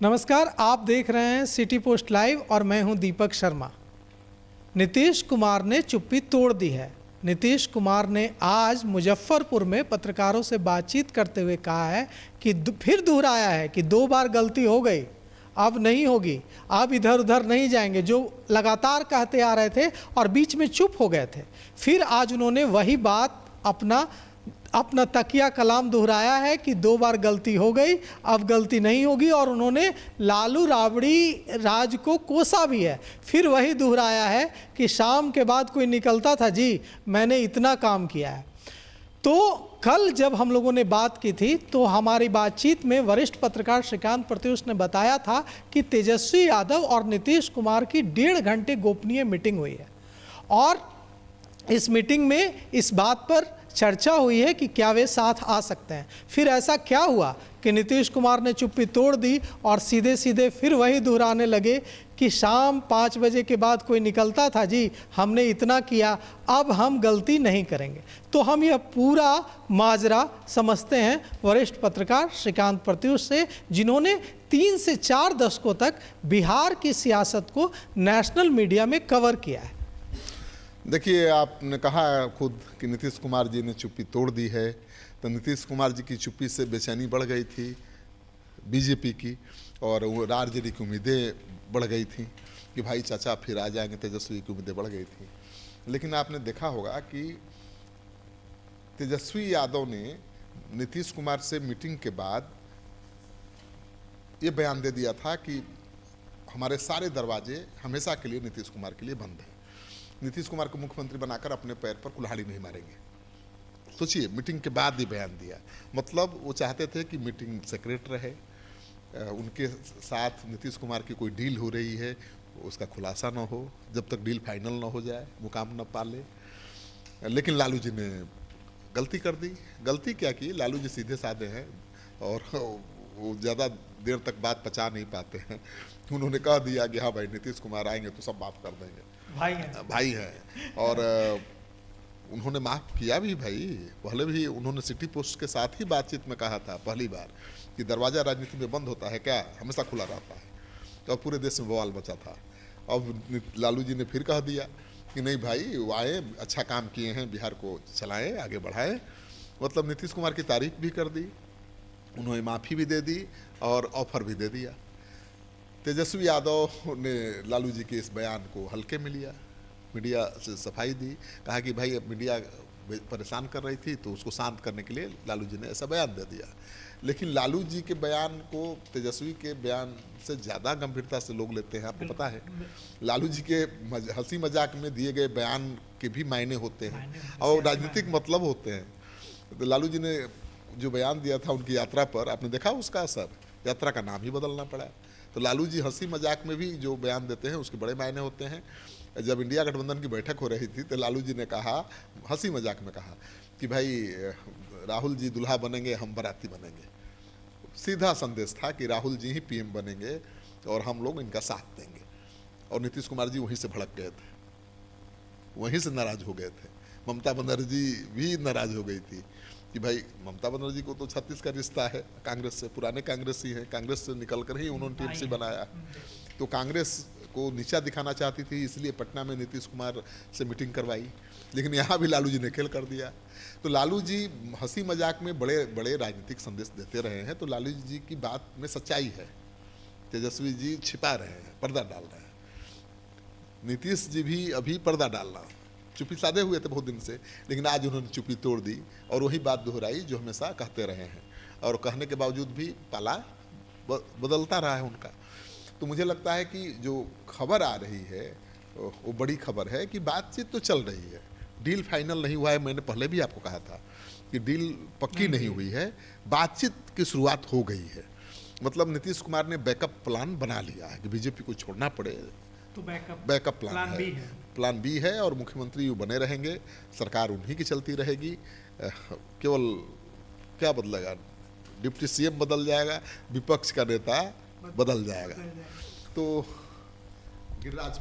नमस्कार, आप देख रहे हैं सिटी पोस्ट लाइव और मैं हूं दीपक शर्मा। नीतीश कुमार ने चुप्पी तोड़ दी है। नीतीश कुमार ने आज मुजफ्फरपुर में पत्रकारों से बातचीत करते हुए कहा है कि फिर दोहराया है कि 2 बार गलती हो गई, अब नहीं होगी, अब इधर उधर नहीं जाएंगे, जो लगातार कहते आ रहे थे और बीच में चुप हो गए थे। फिर आज उन्होंने वही बात अपना तकिया कलाम दोहराया है कि 2 बार गलती हो गई, अब गलती नहीं होगी, और उन्होंने लालू राबड़ी राज को कोसा भी है। फिर वही दोहराया है कि शाम के बाद कोई निकलता था, जी मैंने इतना काम किया है। तो कल जब हम लोगों ने बात की थी तो हमारी बातचीत में वरिष्ठ पत्रकार श्रीकांत प्रत्युष ने बताया था कि तेजस्वी यादव और नीतीश कुमार की 1.5 घंटे गोपनीय मीटिंग हुई है और इस मीटिंग में इस बात पर चर्चा हुई है कि क्या वे साथ आ सकते हैं। फिर ऐसा क्या हुआ कि नीतीश कुमार ने चुप्पी तोड़ दी और सीधे सीधे फिर वही दोहराने लगे कि शाम 5 बजे के बाद कोई निकलता था, जी हमने इतना किया, अब हम गलती नहीं करेंगे। तो हम यह पूरा माजरा समझते हैं वरिष्ठ पत्रकार श्रीकांत प्रत्युष से, जिन्होंने 3 से 4 दशकों तक बिहार की सियासत को नेशनल मीडिया में कवर किया है। देखिए, आपने कहा खुद कि नीतीश कुमार जी ने चुप्पी तोड़ दी है, तो नीतीश कुमार जी की चुप्पी से बेचैनी बढ़ गई थी बीजेपी की, और वो आरजेडी की उम्मीदें बढ़ गई थी कि भाई चाचा फिर आ जाएंगे, तेजस्वी की उम्मीदें बढ़ गई थी। लेकिन आपने देखा होगा कि तेजस्वी यादव ने नीतीश कुमार से मीटिंग के बाद ये बयान दे दिया था कि हमारे सारे दरवाजे हमेशा के लिए नीतीश कुमार के लिए बंद हैं, नीतीश कुमार को मुख्यमंत्री बनाकर अपने पैर पर कुल्हाड़ी नहीं मारेंगे। सोचिए, मीटिंग के बाद ये बयान दिया, मतलब वो चाहते थे कि मीटिंग सीक्रेट रहे, उनके साथ नीतीश कुमार की कोई डील हो रही है उसका खुलासा ना हो, जब तक डील फाइनल ना हो जाए मुकाम न पाले। लेकिन लालू जी ने गलती कर दी। गलती क्या की, लालू जी सीधे साधे हैं और वो ज़्यादा देर तक बात पचा नहीं पाते हैं। उन्होंने कह दिया कि हाँ भाई नीतीश कुमार आएंगे तो सब माफ़ कर देंगे, भाई हैं। और उन्होंने माफ़ किया भी भाई। पहले भी उन्होंने सिटी पोस्ट के साथ ही बातचीत में कहा था पहली बार कि दरवाज़ा राजनीति में बंद होता है क्या, हमेशा खुला रहता है, तो अब पूरे देश में बवाल मचा था। अब लालू जी ने फिर कह दिया कि नहीं भाई, वो आए, अच्छा काम किए हैं, बिहार को चलाएं, आगे बढ़ाएं। मतलब नीतीश कुमार की तारीफ भी कर दी, उन्होंने माफ़ी भी दे दी और ऑफर भी दे दिया। तेजस्वी यादव ने लालू जी के इस बयान को हल्के में लिया, मीडिया से सफाई दी, कहा कि भाई अब मीडिया परेशान कर रही थी तो उसको शांत करने के लिए लालू जी ने ऐसा बयान दे दिया। लेकिन लालू जी के बयान को तेजस्वी के बयान से ज़्यादा गंभीरता से लोग लेते हैं, आपको पता है। लालू जी के हंसी मजाक में दिए गए बयान के भी मायने होते हैं और राजनीतिक मतलब होते हैं। तो लालू जी ने जो बयान दिया था उनकी यात्रा पर, आपने देखा उसका असर, यात्रा का नाम ही बदलना पड़ा। तो लालू जी हंसी मजाक में भी जो बयान देते हैं उसके बड़े मायने होते हैं। जब इंडिया गठबंधन की बैठक हो रही थी तो लालू जी ने कहा, हंसी मजाक में कहा कि भाई राहुल जी दूल्हा बनेंगे, हम बाराती बनेंगे। सीधा संदेश था कि राहुल जी ही पीएम बनेंगे और हम लोग इनका साथ देंगे। और नीतीश कुमार जी वहीं से भड़क गए थे, वहीं से नाराज हो गए थे। ममता बनर्जी भी नाराज हो गई थी कि भाई ममता बनर्जी को तो 36 का रिश्ता है कांग्रेस से, पुराने कांग्रेसी हैं, कांग्रेस से निकल कर ही उन्होंने टीएमसी बनाया, तो कांग्रेस को नीचा दिखाना चाहती थी, इसलिए पटना में नीतीश कुमार से मीटिंग करवाई। लेकिन यहाँ भी लालू जी ने खेल कर दिया। तो लालू जी हंसी मजाक में बड़े बड़े राजनीतिक संदेश देते रहे हैं, तो लालू जी की बात में सच्चाई है। तेजस्वी जी छिपा रहे हैं, पर्दा डाल रहे हैं। नीतीश जी भी अभी पर्दा डालना, चुप्पी साधे हुए थे बहुत दिन से, लेकिन आज उन्होंने चुप्पी तोड़ दी और वही बात दोहराई जो हमेशा कहते रहे हैं, और कहने के बावजूद भी पाला बदलता रहा है उनका। तो मुझे लगता है कि जो खबर आ रही है वो बड़ी खबर है कि बातचीत तो चल रही है, डील फाइनल नहीं हुआ है। मैंने पहले भी आपको कहा था कि डील पक्की नहीं हुई है, बातचीत की शुरुआत हो गई है। मतलब नीतीश कुमार ने बैकअप प्लान बना लिया है कि बीजेपी को छोड़ना पड़े तो बैकअप प्लान बी है और मुख्यमंत्री बने रहेंगे, सरकार उन्हीं की चलती रहेगी। केवल क्या बदलेगा, डिप्टी सीएम बदल जाएगा, विपक्ष का नेता बदल जाएगा। तो गिरिराज,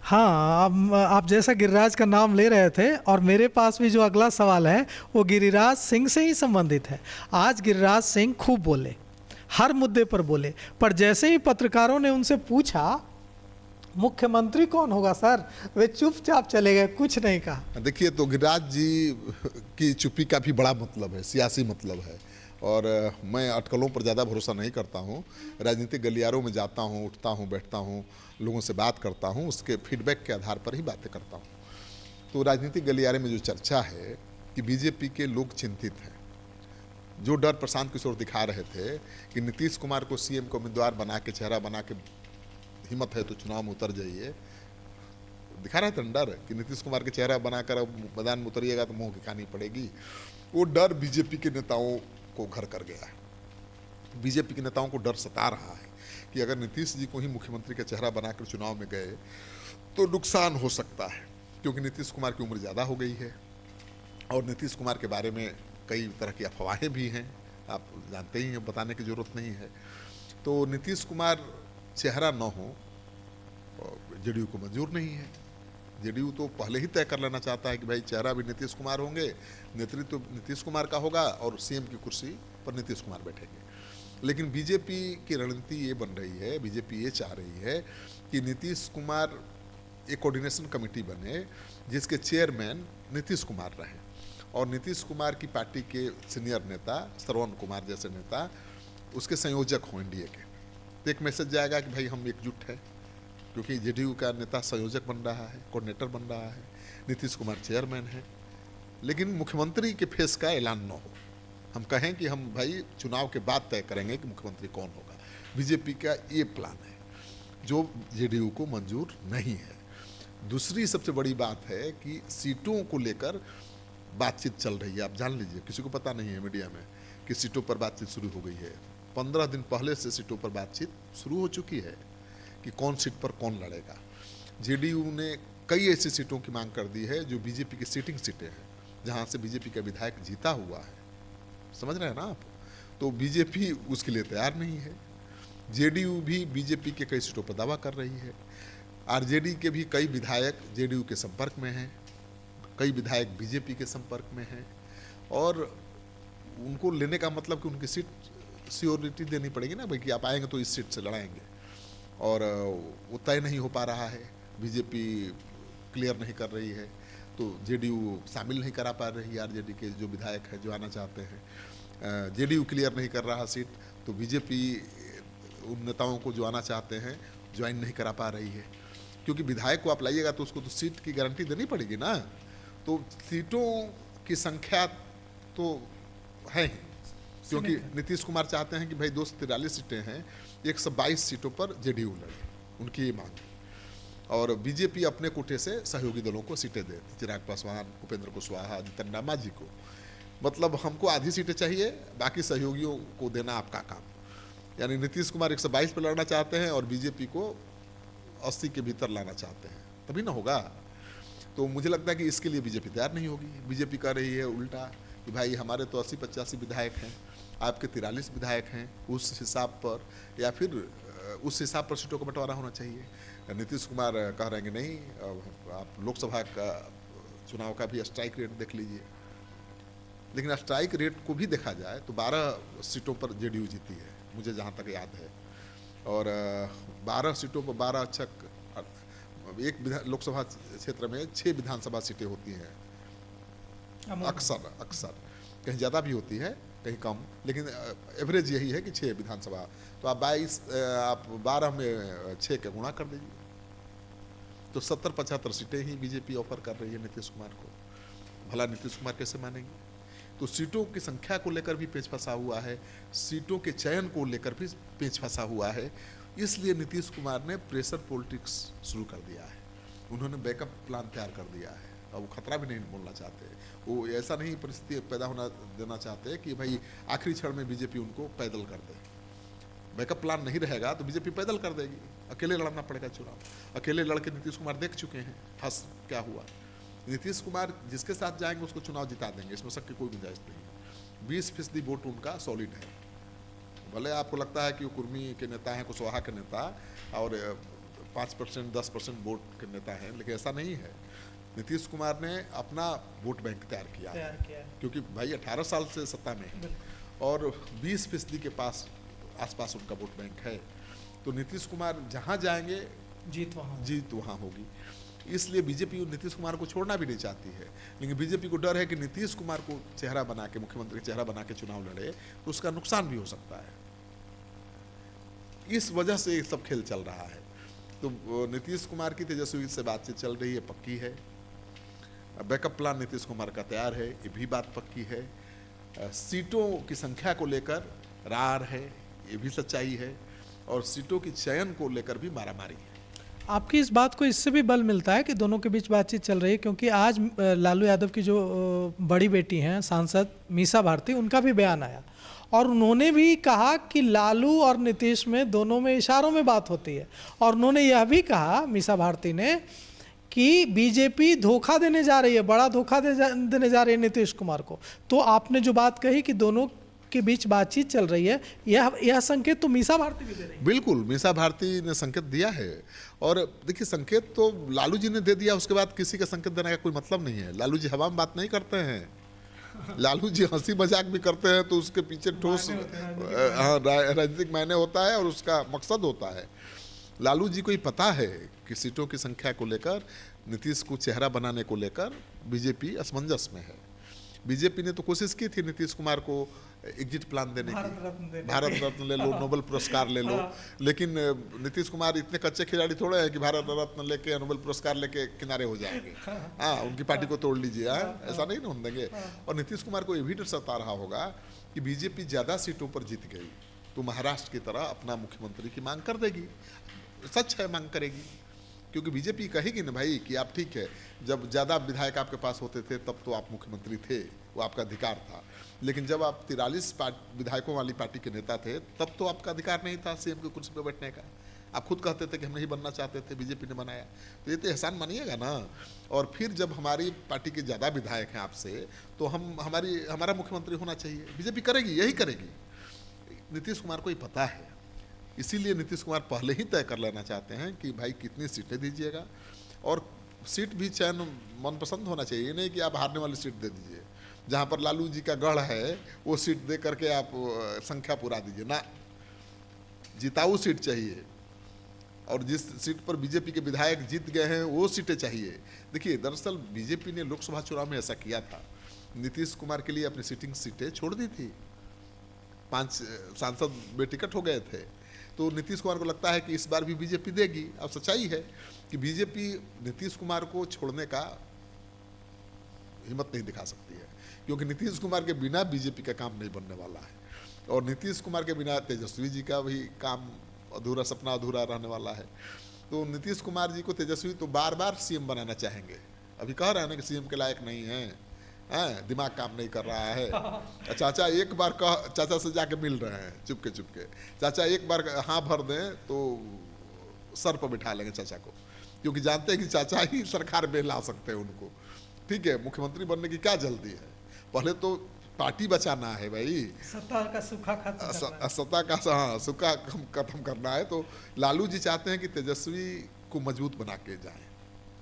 हाँ, आप जैसा गिरिराज का नाम ले रहे थे और मेरे पास भी जो अगला सवाल है वो गिरिराज सिंह से ही संबंधित है। आज गिरिराज सिंह खूब बोले हर मुद्दे पर बोले, पर जैसे ही पत्रकारों ने उनसे पूछा मुख्यमंत्री कौन होगा सर, वे चुपचाप चले गए, कुछ नहीं कहा। देखिए, तो गिरिराज जी की चुप्पी का भी बड़ा मतलब है, सियासी मतलब है। और मैं अटकलों पर ज़्यादा भरोसा नहीं करता हूँ। राजनीतिक गलियारों में जाता हूँ, उठता हूँ, बैठता हूँ, लोगों से बात करता हूँ, उसके फीडबैक के आधार पर ही बातें करता हूँ। तो राजनीतिक गलियारे में जो चर्चा है कि बीजेपी के लोग चिंतित हैं, जो डर प्रशांत किशोर दिखा रहे थे कि नीतीश कुमार को सीएम को उम्मीदवार बना के, चेहरा बना के, हिम्मत है तो चुनाव में उतर जाइए, दिखा रहे थे डर कि नीतीश कुमार के चेहरा बनाकर अब मैदान में उतरिएगा तो मुंह की खानी पड़ेगी। वो डर बीजेपी के नेताओं को घर कर गया है। बीजेपी के नेताओं को डर सता रहा है कि अगर नीतीश जी को ही मुख्यमंत्री का चेहरा बनाकर चुनाव में गए तो नुकसान हो सकता है, क्योंकि नीतीश कुमार की उम्र ज़्यादा हो गई है और नीतीश कुमार के बारे में कई तरह की अफवाहें भी हैं, आप जानते ही हैं, बताने की ज़रूरत नहीं है। तो नीतीश कुमार चेहरा न हो, जेडीयू को मंजूर नहीं है। जेडीयू तो पहले ही तय कर लेना चाहता है कि भाई चेहरा भी नीतीश कुमार होंगे, नेतृत्व नीतीश कुमार का होगा और सीएम की कुर्सी पर नीतीश कुमार बैठेंगे। लेकिन बीजेपी की रणनीति ये बन रही है, बीजेपी ये चाह रही है कि नीतीश कुमार एक कोऑर्डिनेशन कमेटी बने जिसके चेयरमैन नीतीश कुमार रहे और नीतीश कुमार की पार्टी के सीनियर नेता श्रवण कुमार जैसे नेता उसके संयोजक हों एनडीए के। तो एक मैसेज जाएगा कि भाई हम एकजुट हैं, क्योंकि जेडीयू का नेता संयोजक बन रहा है, कोऑर्डिनेटर बन रहा है, नीतीश कुमार चेयरमैन है। लेकिन मुख्यमंत्री के फेस का ऐलान न हो, हम कहें कि हम भाई चुनाव के बाद तय करेंगे कि मुख्यमंत्री कौन होगा। बीजेपी का ये प्लान है जो जेडीयू को मंजूर नहीं है। दूसरी सबसे बड़ी बात है कि सीटों को लेकर बातचीत चल रही है। आप जान लीजिए, किसी को पता नहीं है मीडिया में कि सीटों पर बातचीत शुरू हो गई है। 15 दिन पहले से सीटों पर बातचीत शुरू हो चुकी है कि कौन सीट पर कौन लड़ेगा। जेडीयू ने कई ऐसी सीटों की मांग कर दी है जो बीजेपी की सीटिंग सीटें हैं, जहां से बीजेपी का विधायक जीता हुआ है। समझ रहे हैं ना आप? तो बीजेपी उसके लिए तैयार नहीं है। जेडीयू भी बीजेपी के कई सीटों पर दावा कर रही है। आरजेडी के भी कई विधायक जेडीयू के संपर्क में हैं, कई विधायक बीजेपी के संपर्क में हैं और उनको लेने का मतलब कि उनकी सीट सियोरिटी देनी पड़ेगी ना भाई, कि आप आएंगे तो इस सीट से लड़ाएंगे, और वो तय नहीं हो पा रहा है। बीजेपी क्लियर नहीं कर रही है तो जेडीयू शामिल नहीं करा पा रही है। आरजेडी के जो विधायक हैं जो आना चाहते हैं, जेडीयू क्लियर नहीं कर रहा सीट, तो बीजेपी उन नेताओं को जो आना चाहते हैं ज्वाइन नहीं करा पा रही है। क्योंकि विधायक को आप लाइएगा तो उसको तो सीट की गारंटी देनी पड़ेगी ना। तो सीटों की संख्या तो है ही, क्योंकि नीतीश कुमार चाहते हैं कि भाई 243 सीटें हैं, 122 सीटों पर जेडीयू लड़े, उनकी ये मांग है। और बीजेपी अपने कोटे से सहयोगी दलों को सीटें दे, चिराग पासवान, उपेंद्र कुशवाहा, जितन राम मांझी को। मतलब हमको आधी सीटें चाहिए, बाकी सहयोगियों को देना आपका काम। यानी नीतीश कुमार 122 पर लड़ना चाहते हैं और बीजेपी को 80 के भीतर लाना चाहते हैं, तभी ना होगा। तो मुझे लगता है कि इसके लिए बीजेपी तैयार नहीं होगी। बीजेपी कर रही है उल्टा कि भाई हमारे तो 80-85 विधायक हैं, आपके 43 विधायक हैं, उस हिसाब पर या फिर उस हिसाब पर सीटों का बंटवारा होना चाहिए। नीतीश कुमार कह रहे हैं कि नहीं, आप लोकसभा का चुनाव का भी स्ट्राइक रेट देख लीजिए। लेकिन स्ट्राइक रेट को भी देखा जाए तो 12 सीटों पर जेडीयू जीती है, मुझे जहाँ तक याद है। और 12 सीटों पर 12 अच्छा, एक लोकसभा क्षेत्र में 6 विधानसभा सीटें होती हैं अक्सर, कहीं ज़्यादा भी होती है कहीं कम, लेकिन एवरेज यही है कि 6 विधानसभा। तो आप 12 में 6 के गुणा कर दीजिए, तो 70-75 सीटें ही बीजेपी ऑफर कर रही है नीतीश कुमार को। भला नीतीश कुमार कैसे मानेंगे? तो सीटों की संख्या को लेकर भी पेच फंसा हुआ है, सीटों के चयन को लेकर भी पेच फंसा हुआ है। इसलिए नीतीश कुमार ने प्रेशर पॉलिटिक्स शुरू कर दिया है। उन्होंने बैकअप प्लान तैयार कर दिया है और वो खतरा भी नहीं बोलना चाहते। वो ऐसा नहीं परिस्थिति पैदा होना देना चाहते कि भाई आखिरी क्षण में बीजेपी उनको पैदल कर दे। बैकअप प्लान नहीं रहेगा तो बीजेपी पैदल कर देगी, अकेले लड़ना पड़ेगा चुनाव। अकेले लड़के नीतीश कुमार देख चुके हैं हंस क्या हुआ। नीतीश कुमार जिसके साथ जाएंगे उसको चुनाव जिता देंगे, इसमें शक की कोई गुंजाइश नहीं। 20% वोट उनका सॉलिड है। भले आपको लगता है कि वो कुर्मी के नेता हैं, कुशवाहा के नेता, और 5%, 10% वोट के नेता हैं, लेकिन ऐसा नहीं है। नीतीश कुमार ने अपना वोट बैंक तैयार किया है, क्योंकि भाई 18 साल से सत्ता में है और 20% के पास आसपास उनका वोट बैंक है। तो नीतीश कुमार जहाँ जाएंगे जीत वहाँ होगी। इसलिए बीजेपी नीतीश कुमार को छोड़ना भी नहीं चाहती है, लेकिन बीजेपी को डर है कि नीतीश कुमार को चेहरा बना के, मुख्यमंत्री चेहरा बना के चुनाव लड़े तो उसका नुकसान भी हो सकता है। इस वजह से ये सब खेल चल रहा है। तो नीतीश कुमार की तेजस्वी से बातचीत चल रही है, पक्की है। बैकअप प्लान नीतीश कुमार का तैयार है, ये भी बात पक्की है। सीटों की संख्या को लेकर रार है, ये भी सच्चाई है। और सीटों की चयन को लेकर भी मारामारी है। आपकी इस बात को इससे भी बल मिलता है कि दोनों के बीच बातचीत चल रही है, क्योंकि आज लालू यादव की जो बड़ी बेटी हैं सांसद मीसा भारती, उनका भी बयान आया और उन्होंने भी कहा कि लालू और नीतीश में दोनों में इशारों में बात होती है। और उन्होंने यह भी कहा, मीसा भारती ने, कि बीजेपी धोखा देने जा रही है, बड़ा धोखा देने जा रही है नीतीश कुमार को। तो आपने जो बात कही कि दोनों के बीच बातचीत चल रही है, यह संकेत तो मीसा भारती भी दे रही है। बिल्कुल, मीसा भारती ने संकेत दिया है। और देखिए, संकेत तो लालू जी ने दे दिया, उसके बाद किसी का संकेत देने का कोई मतलब नहीं है। लालू जी हवा में बात नहीं करते हैं। लालू जी हंसी मजाक भी करते हैं तो उसके पीछे ठोस राजनीतिक मायने होता है और उसका मकसद होता है। लालू जी को ही पता है कि सीटों की संख्या को लेकर, नीतीश को चेहरा बनाने को लेकर बीजेपी असमंजस में है। बीजेपी ने तो कोशिश की थी नीतीश कुमार को एग्जिट प्लान देने की, भारत रत्न ले लो, नोबेल पुरस्कार ले लो, लेकिन नीतीश कुमार इतने कच्चे खिलाड़ी थोड़े हैं कि भारत रत्न लेके, नोबेल पुरस्कार लेके किनारे हो जाएंगे। हाँ, उनकी पार्टी को तोड़ लीजिए, ऐसा नहीं होने देंगे। और नीतीश कुमार को ये भी डर सता रहा होगा कि बीजेपी ज़्यादा सीटों पर जीत गई तो महाराष्ट्र की तरह अपना मुख्यमंत्री की मांग कर देगी। सच है, मांग करेगी, क्योंकि बीजेपी कहेगी ना भाई कि आप ठीक है, जब ज़्यादा विधायक आपके पास होते थे तब तो आप मुख्यमंत्री थे, वो आपका अधिकार था। लेकिन जब आप 43 विधायकों वाली पार्टी के नेता थे तब तो आपका अधिकार नहीं था सीएम की कुर्सी पर बैठने का। आप खुद कहते थे कि हम नहीं बनना चाहते थे, बीजेपी ने बनाया। तो ये तो एहसान मानिएगा ना। और फिर जब हमारी पार्टी के ज़्यादा विधायक हैं आपसे, तो हमारा मुख्यमंत्री होना चाहिए। बीजेपी करेगी, यही करेगी। नीतीश कुमार को ही पता है, इसीलिए नीतीश कुमार पहले ही तय कर लेना चाहते हैं कि भाई कितनी सीटें दीजिएगा। और सीट भी चयन मनपसंद होना चाहिए, नहीं कि आप हारने वाली सीट दे दीजिए। जहाँ पर लालू जी का गढ़ है वो सीट दे करके आप संख्या पूरा दीजिए ना, जिताऊ सीट चाहिए। और जिस सीट पर बीजेपी के विधायक जीत गए हैं वो सीटें चाहिए। देखिए, दरअसल बीजेपी ने लोकसभा चुनाव में ऐसा किया था, नीतीश कुमार के लिए अपनी सिटिंग सीटें छोड़ दी थी। 5 सांसद बेटिकट हो गए थे। तो नीतीश कुमार को लगता है कि इस बार भी बीजेपी देगी। अब सच्चाई है कि बीजेपी नीतीश कुमार को छोड़ने का हिम्मत नहीं दिखा सकती है, क्योंकि नीतीश कुमार के बिना बीजेपी का काम नहीं बनने वाला है। और नीतीश कुमार के बिना तेजस्वी जी का भी काम अधूरा, सपना अधूरा रहने वाला है। तो नीतीश कुमार जी को तेजस्वी तो बार बार सीएम बनाना चाहेंगे। अभी कह रहे हैं ना कि सीएम के लायक नहीं है, दिमाग काम नहीं कर रहा है। चाचा एक बार चाचा से जाके मिल रहे हैं चुपके चुपके। चाचा एक बार हाँ भर दें तो सर पर बिठा लेंगे चाचा को, क्योंकि जानते हैं कि चाचा ही सरकार में ला सकते हैं उनको। ठीक है, मुख्यमंत्री बनने की क्या जल्दी है, पहले तो पार्टी बचाना है भाई, सत्ता का सूखा खत्म करना है। तो लालू जी चाहते हैं कि तेजस्वी को मजबूत बना के जाएं।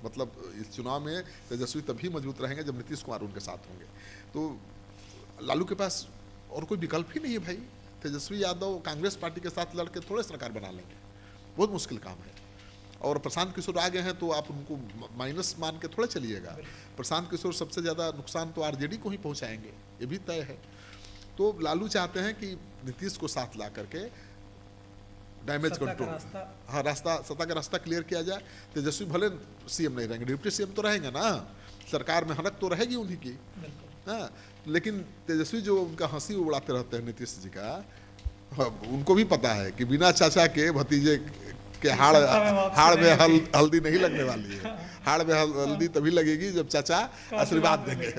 मतलब इस चुनाव में तेजस्वी तभी मजबूत रहेंगे जब नीतीश कुमार उनके साथ होंगे। तो लालू के पास और कोई विकल्प ही नहीं है भाई। तेजस्वी यादव कांग्रेस पार्टी के साथ लड़के थोड़े सरकार बना लेंगे, बहुत मुश्किल काम है। और प्रशांत किशोर आगे हैं तो आप उनको माइनस मान के थोड़ा चलिएगा। प्रशांत किशोर सबसे ज़्यादा नुकसान तो आरजेडी को ही पहुंचाएंगे, ये भी तय है। तो लालू चाहते हैं कि नीतीश को साथ ला करके डैमेज कंट्रोल, हाँ, रास्ता, सत्ता का रास्ता क्लियर किया जाए। तेजस्वी भले सीएम नहीं रहेंगे, डिप्टी सीएम तो रहेंगे ना, सरकार में हनक तो रहेगी उन्हीं की। हाँ, लेकिन तेजस्वी जो उनका हंसी उड़ाते रहते हैं नीतीश जी का, उनको भी पता है कि बिना चाचा के भतीजे के हाड़ में हल्दी नहीं लगने वाली है। हाड़ में हल्दी तभी लगेगी जब चाचा आशीर्वाद देंगे,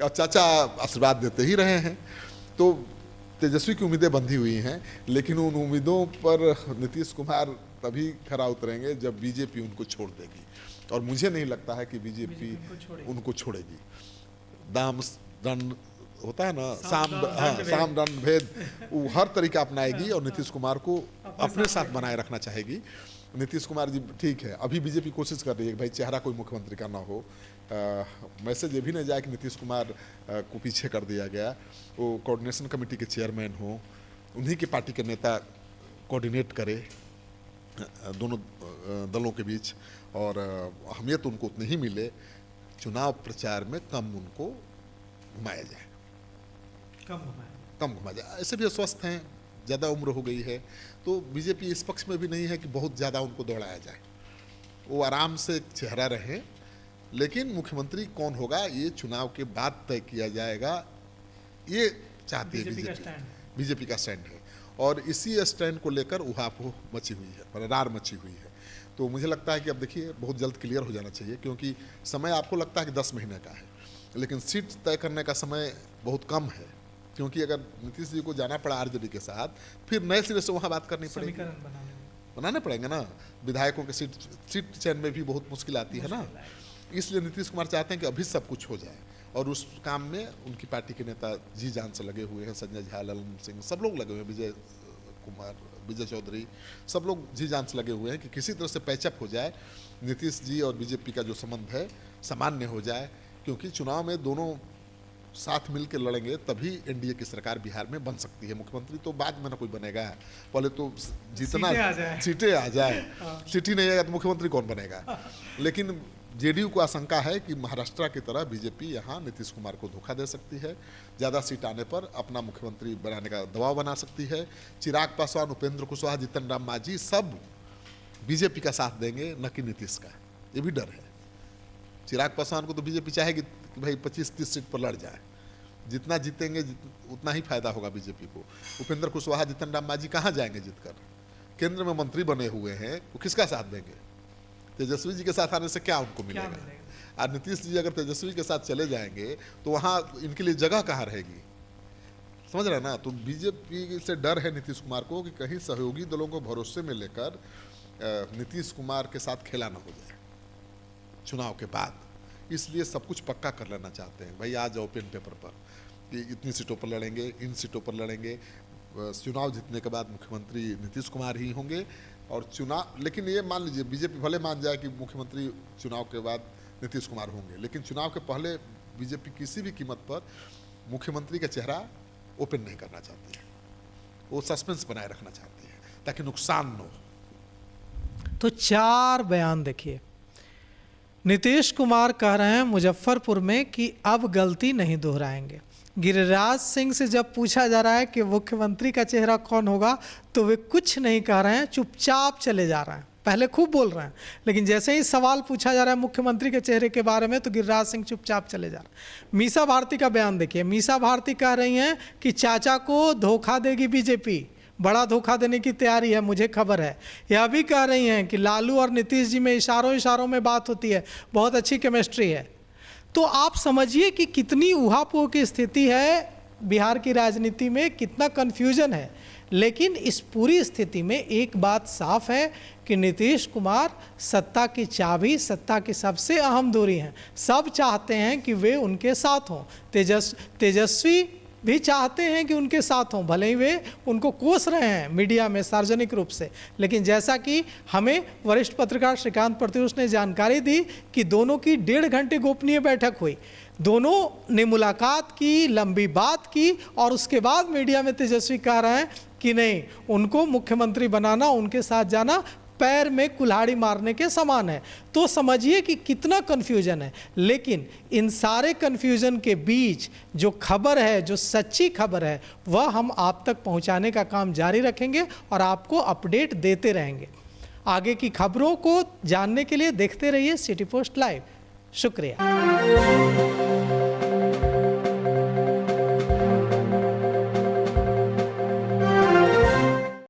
और चाचा आशीर्वाद देते ही रहे हैं। तो तेजस्वी की उम्मीदें बंधी हुई हैं, लेकिन उन उम्मीदों पर नीतीश कुमार तभी खरा उतरेंगे जब बीजेपी उनको छोड़ देगी। और मुझे नहीं लगता है कि बीजेपी उनको छोड़ेगी। दाम दंड होता है ना, साम दंड भेद, वो हर तरीका अपनाएगी और नीतीश कुमार को अपने साथ बनाए रखना चाहेगी। नीतीश कुमार जी ठीक है, अभी बीजेपी कोशिश कर रही है कि भाई चेहरा कोई मुख्यमंत्री का ना हो। मैसेज ये भी नहीं जाए कि नीतीश कुमार को पीछे कर दिया गया। वो कोऑर्डिनेशन कमेटी के चेयरमैन हो, उन्हीं की पार्टी के नेता कोऑर्डिनेट करे दोनों दलों के बीच, और अहमियत उनको उतनी ही मिले, चुनाव प्रचार में कम उनको घुमाया जाए, कम घुमाया जाए। ऐसे भी अस्वस्थ हैं, ज़्यादा उम्र हो गई है, तो बीजेपी इस पक्ष में भी नहीं है कि बहुत ज़्यादा उनको दौड़ाया जाए, वो आराम से एक चेहरा रहे। लेकिन मुख्यमंत्री कौन होगा ये चुनाव के बाद तय किया जाएगा, ये चाहती है बीजेपी का स्टैंड है, और इसी स्टैंड को लेकर उहापोह मची हुई है, रार मची हुई है। तो मुझे लगता है कि अब देखिए बहुत जल्द क्लियर हो जाना चाहिए, क्योंकि समय आपको लगता है कि 10 महीने का है, लेकिन सीट तय करने का समय बहुत कम है, क्योंकि अगर नीतीश जी को जाना पड़ा आरजेडी के साथ, फिर नए सिरे से वहाँ बात करनी पड़ेगी, बनाने पड़ेंगे ना, विधायकों के सीट चयन में भी बहुत मुश्किल आती है ना। इसलिए नीतीश कुमार चाहते हैं कि अभी सब कुछ हो जाए, और उस काम में उनकी पार्टी के नेता जी जान से लगे हुए हैं, संजय झा, ललन सिंह, सब लोग लगे हुए हैं, विजय कुमार, विजय चौधरी, सब लोग जी जान से लगे हुए हैं कि किसी तरह से पैचअप हो जाए, नीतीश जी और बीजेपी का जो संबंध है सामान्य हो जाए, क्योंकि चुनाव में दोनों साथ मिलकर लड़ेंगे तभी एनडीए की सरकार बिहार में बन सकती है। मुख्यमंत्री तो बाद में ना कोई बनेगा, पहले तो जितना सीटें आ जाए, सीट ही नहीं आएगा तो मुख्यमंत्री कौन बनेगा। लेकिन जेडीयू को आशंका है कि महाराष्ट्र की तरह बीजेपी यहाँ नीतीश कुमार को धोखा दे सकती है, ज़्यादा सीट आने पर अपना मुख्यमंत्री बनाने का दबाव बना सकती है। चिराग पासवान, उपेंद्र कुशवाहा, जीतन राम मांझी सब बीजेपी का साथ देंगे, न कि नीतीश का, ये भी डर है। चिराग पासवान को तो बीजेपी चाहेगी कि भाई 25-30 सीट पर लड़ जाए, जितना जीतेंगे उतना ही फायदा होगा बीजेपी को। उपेंद्र कुशवाहा, जीतन राम मांझी कहाँ जाएंगे जीतकर, केंद्र में मंत्री बने हुए हैं, वो किसका साथ देंगे? तेजस्वी जी के साथ आने से क्या उनको मिलेगा? और नीतीश जी अगर तेजस्वी के साथ चले जाएंगे तो वहाँ इनके लिए जगह कहाँ रहेगी, समझ रहे ना। तो बीजेपी से डर है नीतीश कुमार को कि कहीं सहयोगी दलों को भरोसे में लेकर नीतीश कुमार के साथ खेला ना हो जाए चुनाव के बाद, इसलिए सब कुछ पक्का कर लेना चाहते हैं। भाई आ जाओ पेन पेपर पर कि इतनी सीटों पर लड़ेंगे, इन सीटों पर लड़ेंगे, चुनाव जीतने के बाद मुख्यमंत्री नीतीश कुमार ही होंगे। और चुनाव, लेकिन ये मान लीजिए बीजेपी भले मान जाए कि मुख्यमंत्री चुनाव के बाद नीतीश कुमार होंगे, लेकिन चुनाव के पहले बीजेपी किसी भी कीमत पर मुख्यमंत्री का चेहरा ओपन नहीं करना चाहती है, वो सस्पेंस बनाए रखना चाहती है ताकि नुकसान न हो। तो 4 बयान देखिए, नीतीश कुमार कह रहे हैं मुजफ्फरपुर में कि अब गलती नहीं दोहराएंगे। गिरिराज सिंह से जब पूछा जा रहा है कि मुख्यमंत्री का चेहरा कौन होगा, तो वे कुछ नहीं कह रहे हैं, चुपचाप चले जा रहे हैं। पहले खूब बोल रहे हैं, लेकिन जैसे ही सवाल पूछा जा रहा है मुख्यमंत्री के चेहरे के बारे में, तो गिरिराज सिंह चुपचाप चले जा रहे हैं। मीसा भारती का बयान देखिए, मीसा भारती कह रही हैं कि चाचा को धोखा देगी बीजेपी, बड़ा धोखा देने की तैयारी है, मुझे खबर है। यह भी कह रही हैं कि लालू और नीतीश जी में इशारों में बात होती है, बहुत अच्छी केमिस्ट्री है। तो आप समझिए कि कितनी उहापोह की स्थिति है बिहार की राजनीति में, कितना कन्फ्यूजन है। लेकिन इस पूरी स्थिति में एक बात साफ है कि नीतीश कुमार सत्ता की चाबी, सत्ता की सबसे अहम धुरी हैं। सब चाहते हैं कि वे उनके साथ हों, तेजस्वी भी चाहते हैं कि उनके साथ हों, भले ही वे उनको कोस रहे हैं मीडिया में सार्वजनिक रूप से। लेकिन जैसा कि हमें वरिष्ठ पत्रकार श्रीकांत प्रत्युष ने जानकारी दी कि दोनों की 1.5 घंटे गोपनीय बैठक हुई, दोनों ने मुलाकात की, लंबी बात की, और उसके बाद मीडिया में तेजस्वी कह रहे हैं कि नहीं, उनको मुख्यमंत्री बनाना, उनके साथ जाना पैर में कुल्हाड़ी मारने के समान है। तो समझिए कि कितना कन्फ्यूजन है। लेकिन इन सारे कन्फ्यूजन के बीच जो खबर है, जो सच्ची खबर है, वह हम आप तक पहुंचाने का काम जारी रखेंगे और आपको अपडेट देते रहेंगे। आगे की खबरों को जानने के लिए देखते रहिए सिटी पोस्ट लाइव। शुक्रिया।